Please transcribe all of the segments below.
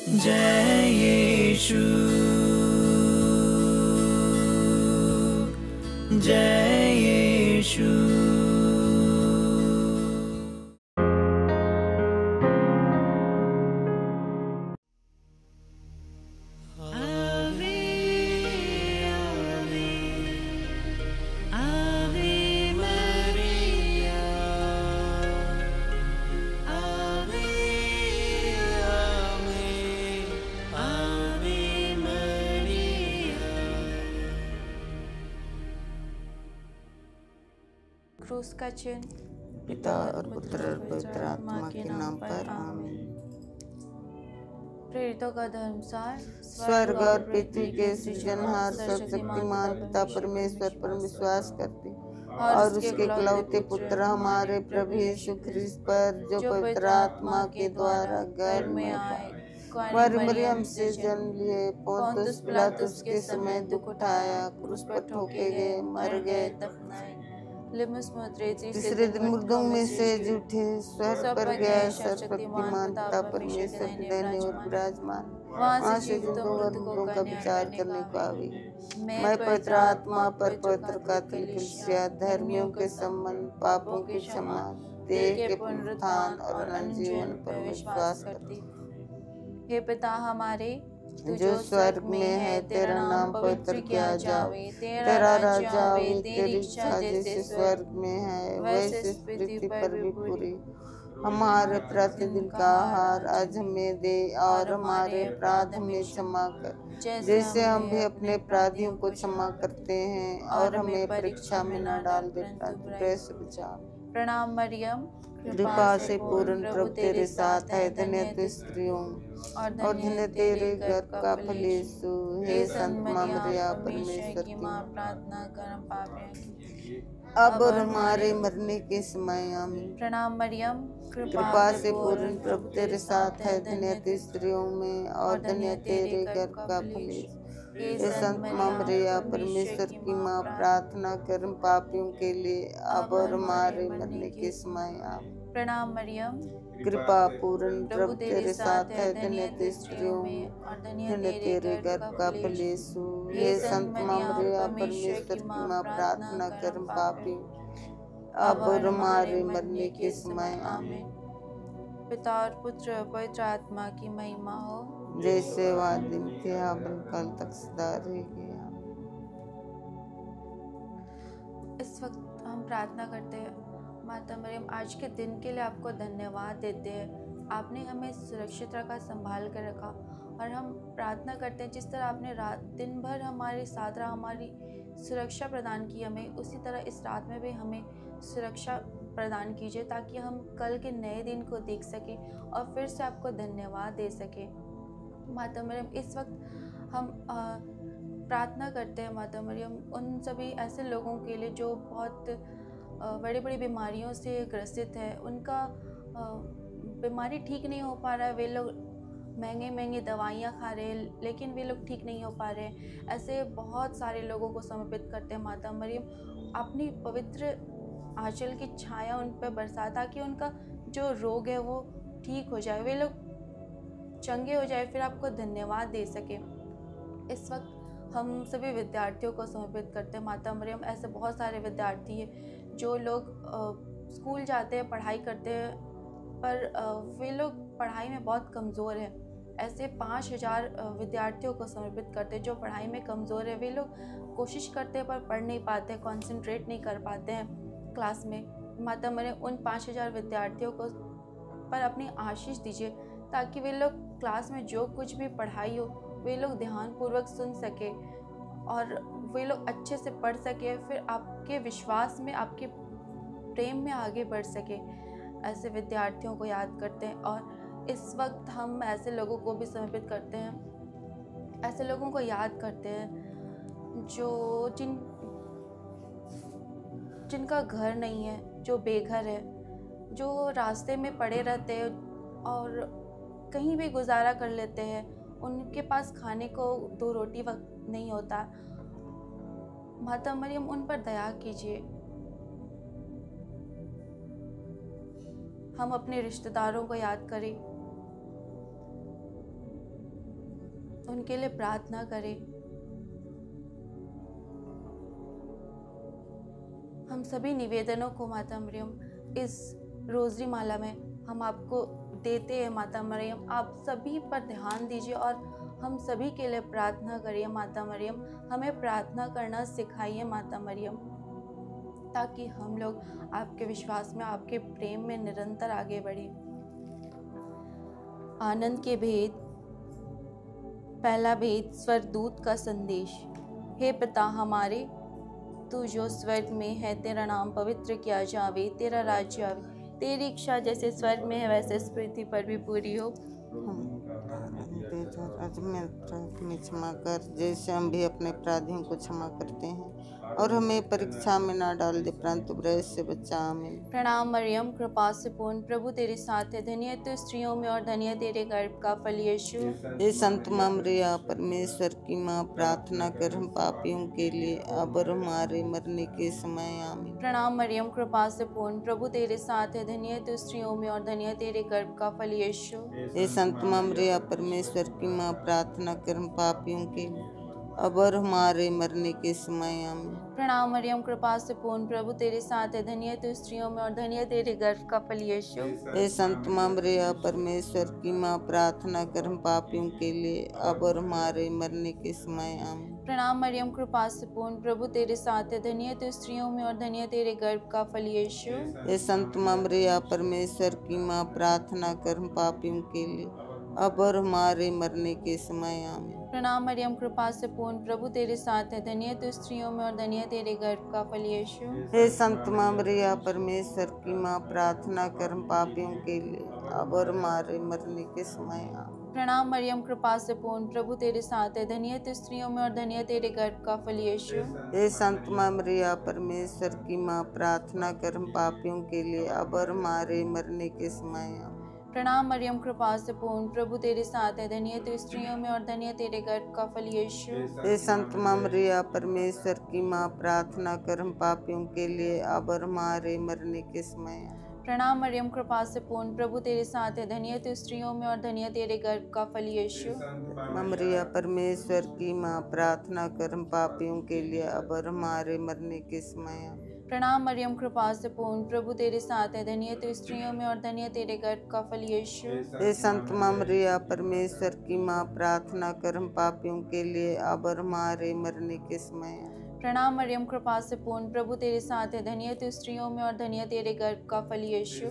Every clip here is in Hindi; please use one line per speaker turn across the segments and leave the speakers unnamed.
जय यीशु, जय यीशु।
क्रूस का चिन्ह
पिता और पुत्र और पवित्र आत्मा के नाम पर आमीन।
प्रेरितों का धर्मसार।
स्वर्ग और पृथ्वी के सृजनहार सर्वशक्तिमान पिता परमेश्वर पर विश्वास करती और उसके इकलौते पुत्र हमारे प्रभु यीशु ख्रिस्त पर जो पवित्र आत्मा के द्वारा गर्भ में आए, कुंवारी मरियम से जन्म लिए, पोंतुस पिलातुस के समय दुख उठाया, क्रूस पर ठोके गए, मर गए, दफनाए, तीसरे दिन मुर्दों में से जी उठे, स्वर्ग पर गया, सर्वशक्तिमान पिता परमेश्वर के दाहिने ओर विराजमान, वहाँ से जिंदों और मुर्दों का विचार करने को आवे। मैं पवित्र आत्मा पर पवित्र कैथोलिक कलीसिया, धर्मियों के संबंध, पापों की क्षमा, देह के पुनरुत्थान और अनंत जीवन पर विश्वास करती।
हे पिता हमारे
जो स्वर्ग में है, तेरा नाम पवित्र किया जावे, तेरा राज्य आवे, तेरी इच्छा जैसे स्वर्ग में है वैसे इस पृथ्वी पर भी पूरी। हमारे प्रतिदिन का आहार आज हमें दे और हमारे अपराध हमें क्षमा कर, जैसे हम भी अपने अपराधियों को क्षमा करते हैं, और हमें परीक्षा में न डाल दे, बुराई से बचा।
प्रणाम मरियम,
कृपा से पूर्ण प्रभु तेरे साथ है, धन्य तू स्त्रियों और धन्य तेरे गर्भ का फल यीशु। हे संत मां मरिया परमेश्वर की मां,
प्रार्थना कर हम पापियों
अब और हमारे मरने के समय आमीन।
प्रणाम मरियम,
कृपा से पूर्ण प्रभु तेरे साथ है, धन्य तू स्त्रियों में और धन्य तेरे गर्भ का फल यीशु। हे संत मां मरिया परमेश्वर की मां, प्रार्थना कर हम पापियों के लिए अब और हमारे मरने के समय आमीन।
प्रणाम मरियम,
कृपा पूर्ण प्रभु तेरे साथ है, धन्य तू स्त्रियों में और धन्य तेरे गर्भ का फल यीशु। हे संत मां मरिया परमेश्वर की मां, प्रार्थना कर हम पापियों अब और हमारे मरने के समय आमीन।
पिता और पुत्र और पवित्र आत्मा की महिमा हो,
जैसे वादिम थे अब कल तक सदा रहेगी।
इस वक्त हम प्रार्थना करते हैं। माता मरियम, आज के दिन के लिए आपको धन्यवाद देते हैं। आपने हमें सुरक्षित रखा, संभाल कर रखा, और हम प्रार्थना करते हैं जिस तरह आपने रात दिन भर हमारे साथ रहा, हमारी सुरक्षा प्रदान की हमें, उसी तरह इस रात में भी हमें सुरक्षा प्रदान कीजिए, ताकि हम कल के नए दिन को देख सकें और फिर से आपको धन्यवाद दे सकें। माता मरियम, इस वक्त हम प्रार्थना करते हैं माता मरियम उन सभी ऐसे लोगों के लिए जो बहुत बड़ी बड़ी बीमारियों से ग्रसित है, उनका बीमारी ठीक नहीं हो पा रहा है, वे लोग महंगे महंगे दवाइयाँ खा रहे हैं लेकिन वे लोग ठीक नहीं हो पा रहे हैं। ऐसे बहुत सारे लोगों को समर्पित करते हैं माता मरियम, अपनी पवित्र आंचल की छाया उन पर बरसा, ताकि उनका जो रोग है वो ठीक हो जाए, वे लोग चंगे हो जाए, फिर आपको धन्यवाद दे सके। इस वक्त हम सभी विद्यार्थियों को समर्पित करते हैं माता मरियम। ऐसे बहुत सारे विद्यार्थी हैं जो लोग स्कूल जाते हैं, पढ़ाई करते हैं, पर वे लोग पढ़ाई में बहुत कमज़ोर हैं। ऐसे 5000 विद्यार्थियों को समर्पित करते हैं जो पढ़ाई में कमज़ोर है। वे लोग कोशिश करते हैं पर पढ़ नहीं पाते, कंसंट्रेट नहीं कर पाते हैं क्लास में। माता मरियम, उन 5000 विद्यार्थियों को पर अपनी आशीष दीजिए, ताकि वे लोग क्लास में जो कुछ भी पढ़ाई हो वे लोग ध्यानपूर्वक सुन सके और वे लोग अच्छे से पढ़ सके, फिर आपके विश्वास में, आपके प्रेम में आगे बढ़ सके। ऐसे विद्यार्थियों को याद करते हैं और इस वक्त हम ऐसे लोगों को भी समर्पित करते हैं, ऐसे लोगों को याद करते हैं जो जिनका घर नहीं है, जो बेघर है, जो रास्ते में पड़े रहते हैं और कहीं भी गुजारा कर लेते हैं, उनके पास खाने को 2 रोटी वक्त नहीं होता। माता मरियम, उन पर दया कीजिए। हम अपने रिश्तेदारों को याद करें उनके लिए प्रार्थना करें। हम सभी निवेदनों को माता मरियम इस रोज़री माला में हम आपको देते हैं। माता मरियम, आप सभी पर ध्यान दीजिए और हम सभी के लिए प्रार्थना करिए। माता मरियम, हमें प्रार्थना करना सिखाइए माता मरियम, ताकि हम लोग आपके विश्वास में, आपके प्रेम में निरंतर आगे बढ़ें। आनंद के भेद। पहला भेद, स्वर्गदूत का संदेश। हे पिता हमारे, तू जो स्वर्ग में है, तेरा नाम पवित्र किया जावे, तेरा राज्य आवे, तेरी इच्छा जैसे स्वर्ग में है वैसे इस पृथ्वी पर भी पूरी हो।
में क्षमा कर, जैसे हम भी अपने अपराधियों को क्षमा करते हैं, और हमें परीक्षा में ना डाल दे, परंतु बुराई से बचा। आमीन।
प्रणाम मरियम, कृपा से पूर्ण, प्रभु तेरे साथ है, धन्य तू स्त्रियों में और धन्य तेरे गर्भ का फल यीशु।
हे संत मरिया, परमेश्वर की माँ, प्रार्थना कर हम पापियों के लिए अब और हमारे मरने के समय। आमीन।
प्रणाम मरियम, कृपा से पूर्ण, प्रभु तेरे साथ है, धन्य तू स्त्रियों में और धन्य तेरे गर्भ का फल यीशु।
हे संत मरिया, परमेश्वर की माँ, प्रार्थना कर हम पापियों के लिए अब और हमारे मरने के समय। आमीन।
प्रणाम मरियम, कृपा से पूर्ण, प्रभु तेरे साथ है, धन्य तू स्त्रियों में और धन्य तेरे गर्भ का फल यीशु।
हे संत मरिया, परमेश्वर की माँ, प्रार्थना कर हम पापियों के लिए अब और हमारे मरने के समय। आमीन।
प्रणाम मरियम, कृपा से पूर्ण, प्रभु तेरे साथ है, धन्य तू स्त्रियों में और धन्य तेरे गर्भ का फल यीशु।
हे संत मरिया, परमेश्वर की माँ, प्रार्थना कर हम पापियों के लिए अब और हमारे मरने के समय। आमीन।
प्रणाम मरियम, कृपा से पूर्ण, प्रभु तेरे साथ है, धन्य तू स्त्रियों में और धन्य तेरे गर्भ का फल यीशु।
हे संत मरिया, परमेश्वर की माँ, प्रार्थना कर हम पापियों के लिए अब और हमारे मरने के समय। आमीन।
प्रणाम मरियम, कृपा से पूर्ण, प्रभु तेरे साथ है, धन्य तू स्त्रियों में और धन्य तेरे गर्भ का फल यीशु।
हे संत मरिया, परमेश्वर की माँ, प्रार्थना कर हम पापियों के लिए अब और हमारे मरने के समय। आमीन।
प्रणाम मरियम, कृपा से पूर्ण, प्रभु तेरे साथ है, धन्य तू स्त्रियों में और धन्य तेरे गर्भ का फल यीशु।
हे संत मरिया, परमेश्वर की माँ, प्रार्थना कर हम पापियों के लिए अब और हमारे मरने के समय।
प्रणाम मरियम, कृपा से पूर्ण, प्रभु तेरे साथ है, धन्य तू स्त्रियों में और धन्य तेरे गर्भ का फल यीशु।
मरिया, परमेश्वर की माँ, प्रार्थना कर हम पापियों के लिए अब और हमारे मरने के समय।
प्रणाम मरियम, कृपा से पूर्ण, प्रभु तेरे साथ है, धन्य तू स्त्रियों में और धन्य तेरे गर्भ का फल यीशु।
हे संत मरिया, परमेश्वर की माँ, प्रार्थना कर हम पापियों के लिए अब और हमारे मरने के समय।
प्रणाम मरियम, कृपा से पूर्ण, प्रभु तेरे साथ है, धन्य तू स्त्रियों में और धन्य तेरे गर्भ का फल यीशु।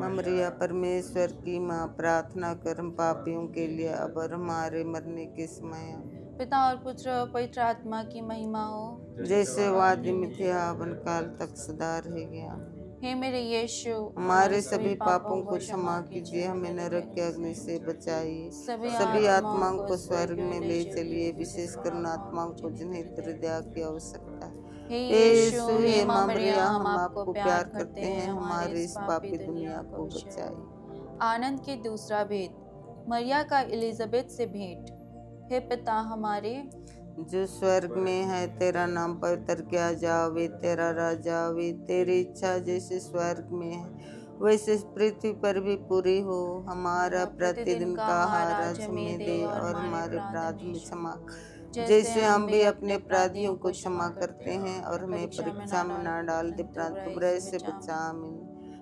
मरिया, परमेश्वर की माँ, प्रार्थना कर हम पापियों के लिए अब और हमारे मरने के समय।
पिता और पुत्र और पवित्र आत्मा की महिमा हो,
जैसे वादी में थे आवन काल तक सदा रह गया।
हे मेरे यीशु,
हमारे सभी पापों को क्षमा कीजिए, हमें नरक के अग्नि से बचाइए, सभी आत्माओं को स्वर्ग में ले चलिए, विशेष करुण आत्माओं को जिन्हें हृदय की आवश्यकता है।
हे
हे
यीशु,
हे
हे
माँ
मरियम,
मरिया,
हम
हम
आपको प्यार करते हैं,
हमारे इस पापी दुनिया को बचाइए।
आनंद के दूसरा भेद, मरिया का एलिजाबेथ से भेंट। हे पिता हमारे,
जो स्वर्ग में है, तेरा नाम पवित्र किया जावे, तेरा राज आवे, तेरी इच्छा जैसे स्वर्ग में है वैसे पृथ्वी पर भी पूरी हो। हमारा प्रतिदिन का आहार आज हमें दे, और हमारे अपराध में क्षमा जैसे हम भी अपने अपराधियों को क्षमा करते हैं, और हमें परीक्षा में न डाल दे, परंतु बुराई से बचा। आमीन।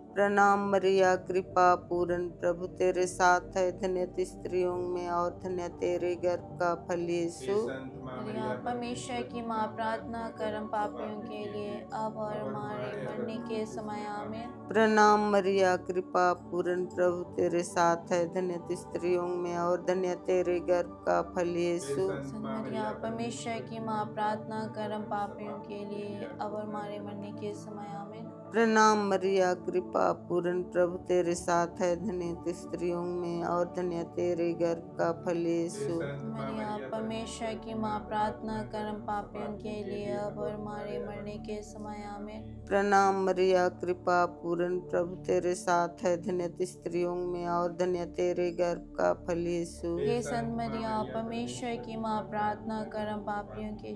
प्रणाम मरिया, कृपा पूर्ण, प्रभु तेरे साथ है, धन्य तू स्त्रियों में और धन्य तेरे गर्भ का फल यीशु।
मरिया परमेश्वर की माँ, प्रार्थना कर हम पापियों के लिए अब और हमारे मरने के समय। आमीन।
प्रणाम मरिया, कृपा पूर्ण, प्रभु तेरे साथ है, धन्य तू स्त्रियों में और धन्य तेरे गर्भ का फल यीशु।
मरिया परमेश्वर की माँ, प्रार्थना कर हम पापियों के लिए अब और हमारे मरने के समय। आमीन।
प्रणाम मरिया, कृपा पूर्ण, प्रभु तेरे साथ है, धन्य तू स्त्रियों में और धन्य तेरे गर्भ का फल यीशु।
मरिया परमेश्वर की माँ, प्रार्थना कर हम पापियों के लिए अब और हमारे मरने के समय। आमीन।
प्रणाम मरिया, कृपा पूर्ण, प्रभु तेरे साथ है, धन्य तू स्त्रियों में और धन्य तेरे गर्भ का फल यीशु।
हे संत मरिया, परमेश्वर की माँ, प्रार्थना कर हम पापियों के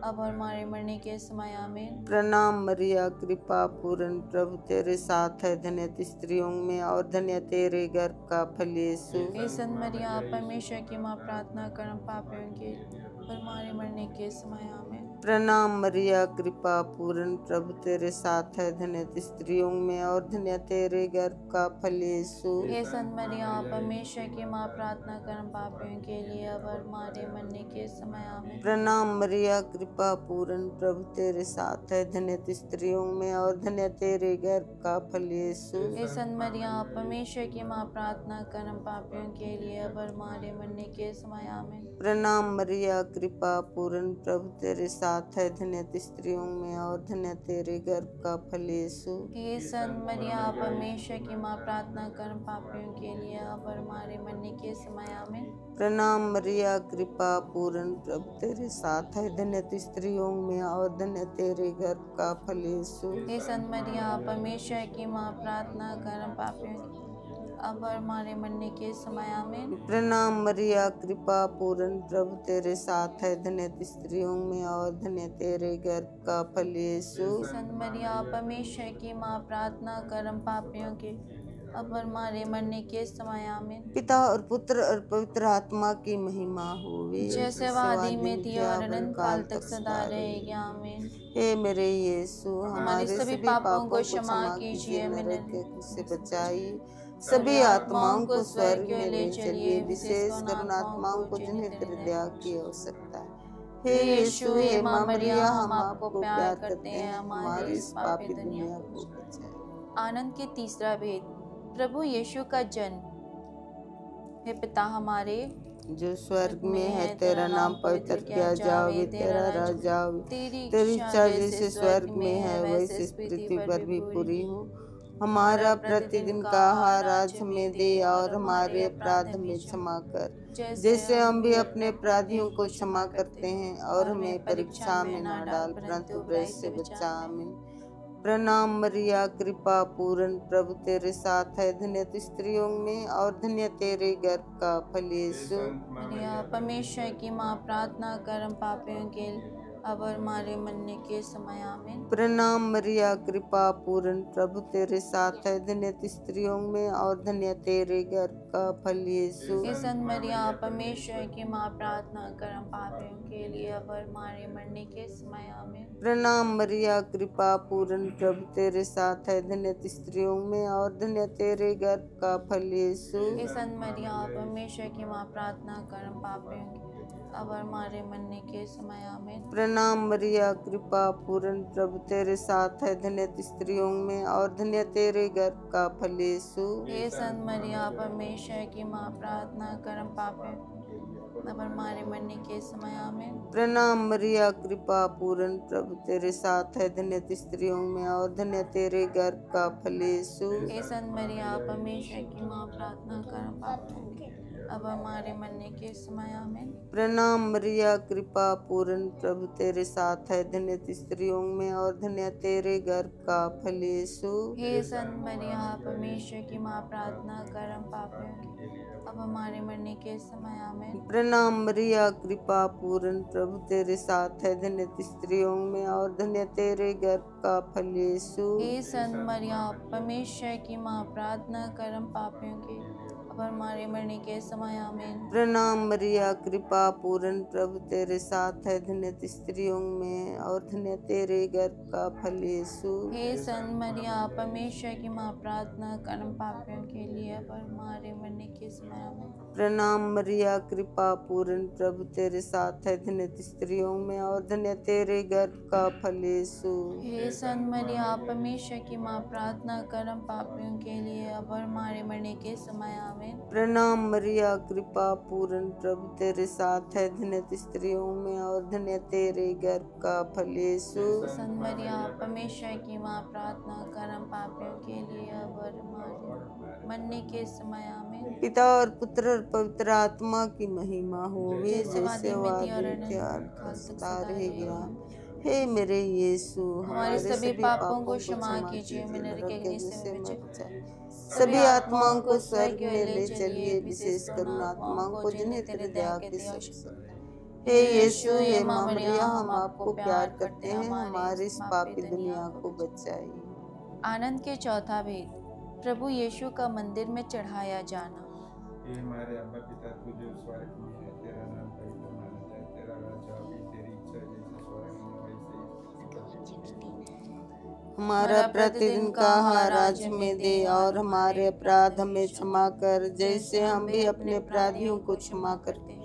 अब और हमारे मरने के समय आमीन।
प्रणाम मरिया, कृपा पूर्ण, प्रभु तेरे साथ है, धन्य तू स्त्रियों में और धन्य तेरे गर्भ का फल यीशु।
हे संत मरिया, परमेश्वर की माँ, प्रार्थना कर हम पापियों के और हमारे मरने के समय आमीन।
प्रणाम मरिया, कृपा पूर्ण, प्रभु तेरे साथ है, धन्य तू स्त्रियों में और धन्य तेरे गर्भ का फल यीशु।
हे संत मरिया, परमेश्वर की माँ, प्रार्थना कर हम पापियों के लिए अब और हमारे मरने के समय आमीन।
प्रणाम मरिया, कृपा पूर्ण, प्रभु तेरे साथ है, धन्य तू स्त्रियों में और धन्य तेरे गर्भ का फल यीशु।
हे संत मरिया, परमेश्वर की माँ, प्रार्थना कर हम पापियों के लिए अब और हमारे मरने के समय आमीन।
प्रणाम मरिया, कृपा पूर्ण, प्रभु तेरे साथ है, धन्य तू स्त्रियों में और धन्य तेरे गर्भ का फल यीशु।
हे संत मरिया, परमेश्वर की माँ, प्रार्थना कर हम पापियों के लिए अब और हमारे मरने के समय आमीन।
प्रणाम मरिया, कृपा पूर्ण, प्रभु तेरे साथ है, धन्य तू स्त्रियों में और धन्य तेरे गर्भ का फल यीशु।
हे संत मरिया, परमेश्वर की माँ, प्रार्थना कर हम पापियों के अब और हमारे मरने के समय आमीन।
प्रणाम मरिया, कृपा पूर्ण, प्रभु तेरे साथ है, धन्य तू स्त्रियों में और धन्य तेरे गर्भ का फल यीशु।
संत मरिया, परमेश्वर की माँ, प्रार्थना कर हम पापियों के अब और हमारे मरने के समय आमीन।
पिता और पुत्र और पवित्र आत्मा की महिमा होवे,
जैसे वादी में थी और अनंत काल तक सदा रहेगी, आमीन।
हे मेरे यीशु, हमारे सभी पापों को क्षमा कीजिए,
मैंने
नरक से बचाइए, सभी आत्माओं को स्वर्ग में ले चलिए, विशेष करुणात्माओं को जिन्हें तेरे दया की आवश्यकता है। हे यीशु, हे माँ मरिया, हम आपको प्यार करते हैं, हमारी इस पापी दुनिया को बचाइए।
आनंद के तीसरा भेद, प्रभु यीशु का जन्म। हे पिता हमारे
जो स्वर्ग में है, तेरा नाम पवित्र किया जावे, तेरा राज आवे, तेरी इच्छा जैसे स्वर्ग में है वैसे इस पृथ्वी पर भी पूरी हो। हमारा प्रतिदिन का आहार आज हमें दे और हमारे अपराध हमें क्षमा कर, जैसे हम भी अपने अपराधियों को क्षमा करते हैं, और हमें परीक्षा में न डाल परंतु बुराई से बचा। आमीन। प्रणाम मरिया, कृपा पूर्ण, प्रभु तेरे साथ है, धन्य तू स्त्रियों में और धन्य तेरे गर्भ का फल यीशु।
मरिया, परमेश्वर की माँ, प्रार्थना कर हम पापियों के अब और हमारे मरने के समय आमीन।
प्रणाम मरिया, कृपा पूर्ण, प्रभु तेरे साथ है, धन्य तू स्त्रियों में और धन्य तेरे गर्भ का फल यीशु।
हे संत मरिया, परमेश्वर की माँ, प्रार्थना कर हम पापियों के लिए अब और हमारे मरने के समय आमीन।
प्रणाम मरिया, कृपा पूर्ण, प्रभु तेरे साथ है, धन्य तू स्त्रियों में और धन्य तेरे गर्भ का फल यीशु।
हे संत मरिया, परमेश्वर की माँ, प्रार्थना कर हम पापियों के अब और हमारे मरने के समय आमीन।
प्रणाम मरिया, कृपा पूर्ण, प्रभु तेरे साथ है, धन्य तू स्त्रियों में और धन्य तेरे गर्भ का फल यीशु।
हे संत मरिया, परमेश्वर की माँ, प्रार्थना कर हम पापियों अब और हमारे मरने के समय आमीन।
प्रणाम मरिया, कृपा पूर्ण, प्रभु तेरे साथ है, धन्य तू स्त्रियों में और धन्य तेरे गर्भ का फल यीशु।
हे संत मरिया, परमेश्वर की माँ, प्रार्थना कर हम पापियों के अब हमारे मरने के समय आमीन।
प्रणाम मरिया, कृपा पूर्ण, प्रभु तेरे साथ है, धन्य तू स्त्रियों में और धन्य तेरे गर्भ का फल यीशु।
हे संत मरिया, परमेश्वर की माँ, प्रार्थना कर हम पापियों के अब हमारे मरने के समय आमीन।
प्रणाम मरिया, कृपा पूर्ण, प्रभु तेरे साथ है, धन्य तू स्त्रियों में और धन्य तेरे गर्भ का फल यीशु।
हे संत मरिया, परमेश्वर की माँ, प्रार्थना कर हम पापियों के अब हमारे मरने के समय आमीन।
प्रणाम मरिया, कृपा पूर्ण, प्रभु तेरे साथ है, धन्य तू स्त्रियों में और धन्य तेरे गर्भ का फल यीशु।
हे संत मरिया, परमेश्वर की माँ, प्रार्थना कर हम पापियों के लिए अब हमारे मरने के समय आमीन।
प्रणाम मरिया, कृपा पूर्ण, प्रभु तेरे साथ है, धन्य तू स्त्रियों में और धन्य तेरे गर्भ का फल यीशु।
हे संत मरिया, परमेश्वर की माँ, प्रार्थना कर हम पापियों के लिए अब हमारे मरने के समय आमीन।
प्रणाम मरिया, कृपा पूर्ण, प्रभु तेरे साथ है, धन्य तू स्त्रियों में और धन्य तेरे गर्भ का फल यीशु।
संत मरिया, परमेश्वर की माँ, प्रार्थना कर हम पापियों के लिए अब और हमारे मरने के समय आमीन।
पिता और पुत्र और पवित्र आत्मा की महिमा होवे, जैसे वादी सदा रहेगा। हे मेरे यीशु,
हमारे सभी पापों को क्षमा कीजिए, मेरे नरक से बचाइए,
सभी आत्माओं को स्वर्ग में ले चलिए, विशेष करुणात्माओं को जिन्हें तेरे दया की आवश्यकता है। हे यीशु, हे माँ मरियम, हम आपको प्यार करते हैं, हमारी इस पापी दुनिया को बचाइए।
आनंद के चौथा भेद, प्रभु यीशु का मंदिर में चढ़ाया जाना।
हे हमारे अब्बा पिता, तू जो स्वर्ग में है, तेरा नाम पवित्र माना जाए, तेरा राज्य आवे, तेरी इच्छा जैसे स्वर्ग में वैसे ही पृथ्वी पर।
हमारा प्रतिदिन का आहार आज हमें दे, और हमारे अपराध हमें क्षमा कर, जैसे हम भी अपने अपराधियों को क्षमा करते हैं,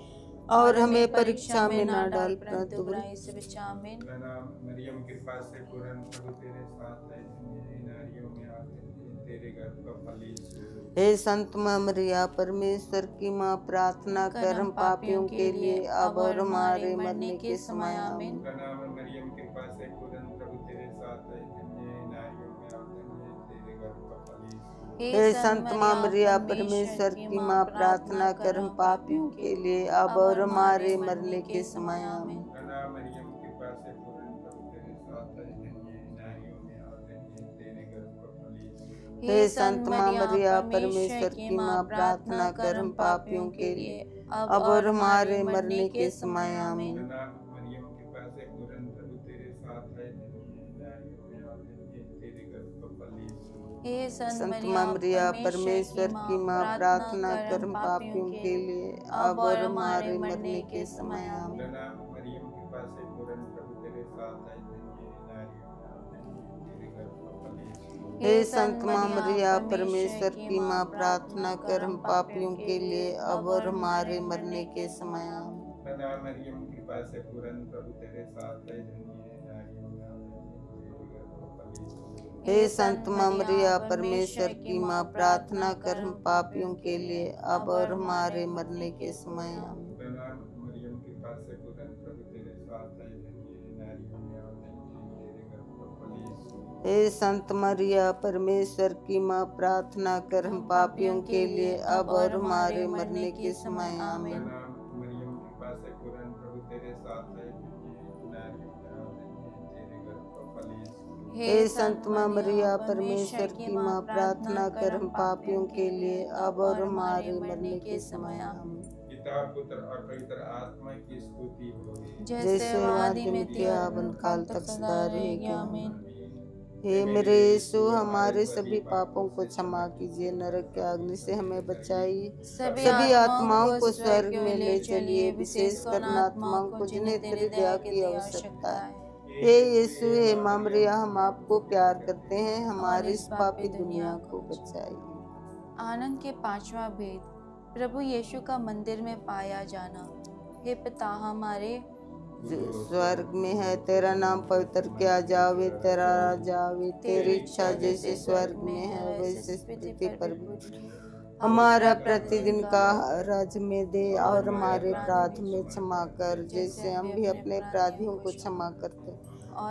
और हमें परीक्षा में ना डाल, परंतु बुराई से बचा। आमीन।
प्रणाम मरियम, कृपा से पूर्ण, प्रभु तेरे साथ है, धन्य नारियों में आप धन्य, तेरे गर्भ का फल यीशु।
हे संत माँ मरिया, परमेश्वर की माँ, प्रार्थना कर हम पापियों के लिए, अब और हमारे मरने के समय। आमीन।
प्रणाम मरियम, कृपा से पूर्ण, प्रभु तेरे साथ है, धन्य नारियों में आप धन्य, तेरे गर्भ का फल यीशु।
हे संत माँ मरिया, परमेश्वर की माँ, प्रार्थना कर हम पापियों के लिए, अब और हमारे मरने के समय। आमीन।
प्रणाम मरियम, कृपा से पूर्ण, प्रभु तेरे साथ है, धन्य नारियों में आप धन्य, तेरे गर्भ का फल यीशु।
हे संत माँ मरिया, परमेश्वर की माँ, प्रार्थना कर हम पापियों के लिए, अब और हमारे मरने के समय। आमीन।
प्रणाम मरियम, कृपा से पूर्ण, प्रभु तेरे साथ है, धन्य नारियों में आप धन्य, तेरे गर्भ का फल यीशु।
हे
संत माँ मरिया, परमेश्वर की माँ, प्रार्थना कर हम पापियों के लिए, अब और हमारे मरने के समय। आमीन।
प्रणाम मरियम, कृपा से पूर्ण, प्रभु तेरे साथ है, धन्य नारियों में आप धन्य, तेरे गर्भ का फल यीशु।
हे संत माँ मरिया, परमेश्वर की माँ, प्रार्थना कर हम पापियों के लिए, अब और हमारे मरने के समय। आमीन।
प्रणाम मरियम, कृपा से पूर्ण, प्रभु तेरे साथ है, धन्य नारियों में आप धन्य, तेरे गर्भ का फल यीशु।
हे संत माँ मरिया, परमेश्वर की माँ, प्रार्थना कर हम पापियों के लिए, अब और हमारे मरने के समय। आमीन।
प्रणाम मरियम, कृपा से पूर्ण, प्रभु तेरे साथ है, धन्य नारियों में आप धन्य, तेरे गर्भ का फल यीशु।
हे संत मरिया, परमेश्वर की माँ, प्रार्थना कर हम पापियों के लिए, अब और हमारे मरने के समय। आमीन।
प्रणाम मरियम, कृपा से पूर्ण, प्रभु तेरे साथ है, धन्य नारियों में आप धन्य, तेरे गर्भ का फल यीशु।
हे संत माँ मरिया, परमेश्वर की माँ, प्रार्थना कर हम पापियों के लिए, अब और हमारे मरने के समय। आमीन।
पिता, पुत्र और पवित्र आत्मा की स्तुति हो।
जैसे आदि में थी, आवन काल तक सदा रहेगी। आमीन। हे मेरे यीशु, हमारे सभी पापों को क्षमा कीजिए, नरक के अग्नि से हमें बचाइए, सभी आत्माओं को स्वर्ग में ले चलिए, विशेषकर उन आत्माओं को जिन्हें तेरी दया की आवश्यकता है। हे यीशु, हे माँ मरिया, हम आपको प्यार करते हैं, हमारी इस पापी दुनिया को बचाइए।
आनंद के पांचवा भेद, प्रभु यीशु का मंदिर में पाया जाना। हे पिता हमारे
जो स्वर्ग में है, तेरा नाम पवित्र किया जावे, तेरा राज्य आवे, तेरी इच्छा जैसे स्वर्ग में है वैसे पृथ्वी पर भी। हमारा प्रतिदिन का आहार आज हमें दे, और हमारे अपराध में क्षमा कर, जैसे हम भी अपने अपराधियों को क्षमा करते,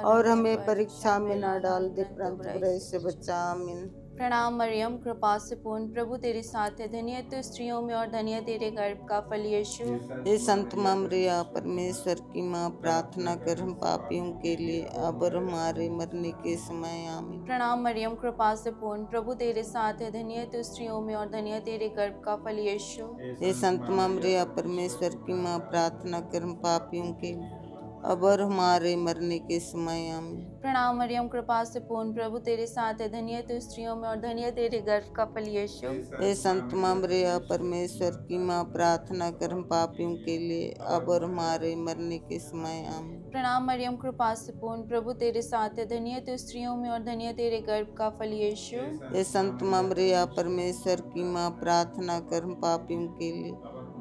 और हमें परीक्षा में न डाल दे, परंतु बुराई से बचा। आमीन।
प्रणाम मरियम, कृपा से पूर्ण, प्रभु तेरे साथ है, धन्य तो स्त्रियों में और धन्य तेरे गर्भ का फल यीशु।
हे संत माँ मरिया, परमेश्वर की माँ, प्रार्थना कर हम पापियों के लिए, अब और हमारे मरने के समय। आमीन।
प्रणाम मरियम, कृपा से पूर्ण, प्रभु तेरे साथ है, धन्य तो स्त्रियों में और धन्य तेरे गर्भ का फल यीशु।
हे संत माँ मरिया, परमेश्वर की माँ, प्रार्थना कर हम पापियों के लिए, अब और हमारे मरने के समय। आमीन।
प्रणाम मरियम, कृपा से पूर्ण, प्रभु तेरे साथ है, धन्य तो स्त्रियों में और धन्य तेरे गर्भ का फल यीशु।
हे संत माँ मरिया, परमेश्वर की माँ, प्रार्थना कर हम पापियों के लिए, अब और हमारे मरने के समय। आमीन।
प्रणाम मरियम, कृपा से पूर्ण, प्रभु तेरे साथ है, धन्य तो स्त्रियों में और धन्य तेरे गर्भ का फल यीशु।
हे संत माँ मरिया, परमेश्वर की माँ, प्रार्थना कर हम पापियों के लिए,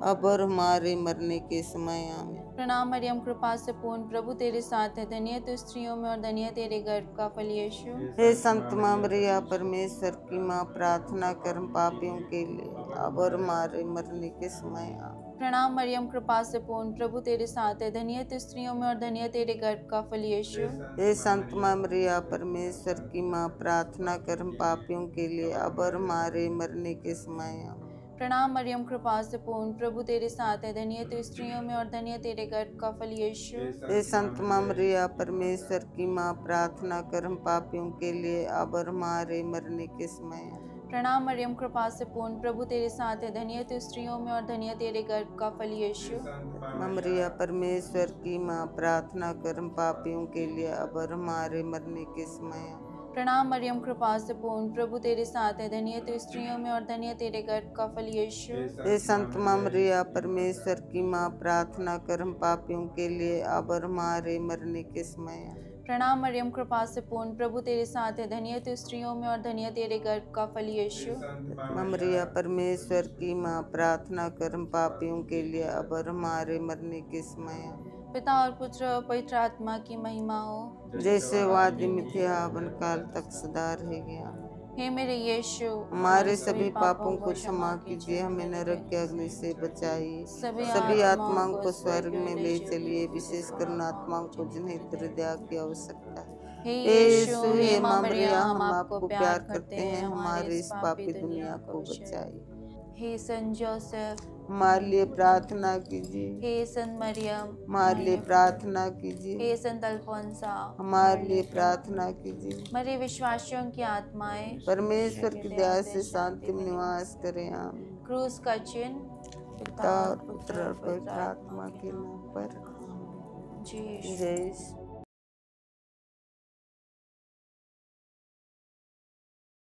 अब और हमारे मरने के समय। आमीन।
प्रणाम मरियम, कृपा से पूर्ण, प्रभु तेरे साथ है, धन्य तो स्त्रियों में और धन्य तेरे गर्भ का फल यीशु।
हे संत माँ मरिया, परमेश्वर की माँ, प्रार्थना कर हम पापियों के लिए, अब और हमारे मरने के समय। आमीन।
प्रणाम मरियम, कृपा से पूर्ण, प्रभु तेरे साथ है, धन्य तो स्त्रियों में और धन्य तेरे गर्भ का फल यीशु।
हे संत माँ मरिया, परमेश्वर की माँ, प्रार्थना कर हम पापियों के लिए, अब और हमारे मरने के समय। आमीन।
प्रणाम मरियम, कृपा से पूर्ण, प्रभु तेरे साथ है, धन्य तो स्त्रियों में और धन्य तेरे गर्भ का फल यीशु।
हे संत माँ मरिया, परमेश्वर की माँ, प्रार्थना कर हम पापियों के लिए, अब और हमारे मरने के समय।
प्रणाम मरियम, कृपा से पूर्ण, प्रभु तेरे साथ है, धन्य तू स्त्रियों में और धन्य तेरे गर्भ का फल यीशु।
मरिया परमेश्वर की माँ, प्रार्थना कर हम पापियों के लिए अब और हमारे मरने के समय।
प्रणाम मरियम, कृपा से पूर्ण, प्रभु तेरे साथ है, धन्य तू स्त्रियों में और धन्य तेरे गर्भ का फल यीशु।
हे संत माँ मरिया परमेश्वर की माँ, प्रार्थना कर हम पापियों के लिए अब और हमारे मरने के समय।
प्रणाम मरियम, कृपा से पूर्ण, प्रभु तेरे साथ है, धन्य तू स्त्रियों में और धन्य तेरे गर्भ का फल यीशु।
मरिया परमेश्वर की माँ, प्रार्थना कर हम पापियों के लिए अब और हमारे मरने के समय।
पिता और पुत्र और पवित्र आत्मा की महिमा हो,
जैसे वादी मिथ्या वन काल तक सदा रह गया।
हे मेरे यीशु,
हमारे सभी पापों को क्षमा कीजिए, हमें नरक के अग्नि से बचाइए, सभी आत्माओं को स्वर्ग में ले चलिए, विशेष कर आत्माओं को जिन्हें हृदय की आवश्यकता है।
हे
हे
यीशु,
हे माँ मरिया, हम आपको प्यार करते हैं, हमारे इस पापी दुनिया को बचाइए।
हे संत जोसेफ,
हमारे लिए प्रार्थना कीजिए।
हे संत मरियम,
हमारे लिए प्रार्थना कीजिए।
हे संत अल्फोंसा,
हमारे लिए प्रार्थना कीजिए।
मरे विश्वासियों की आत्माएं
परमेश्वर की दया से शांति में निवास करें। आमीन।
क्रूस का चिन्ह
पिता और पुत्र और पवित्र आत्मा के नाम पर।
जी
जय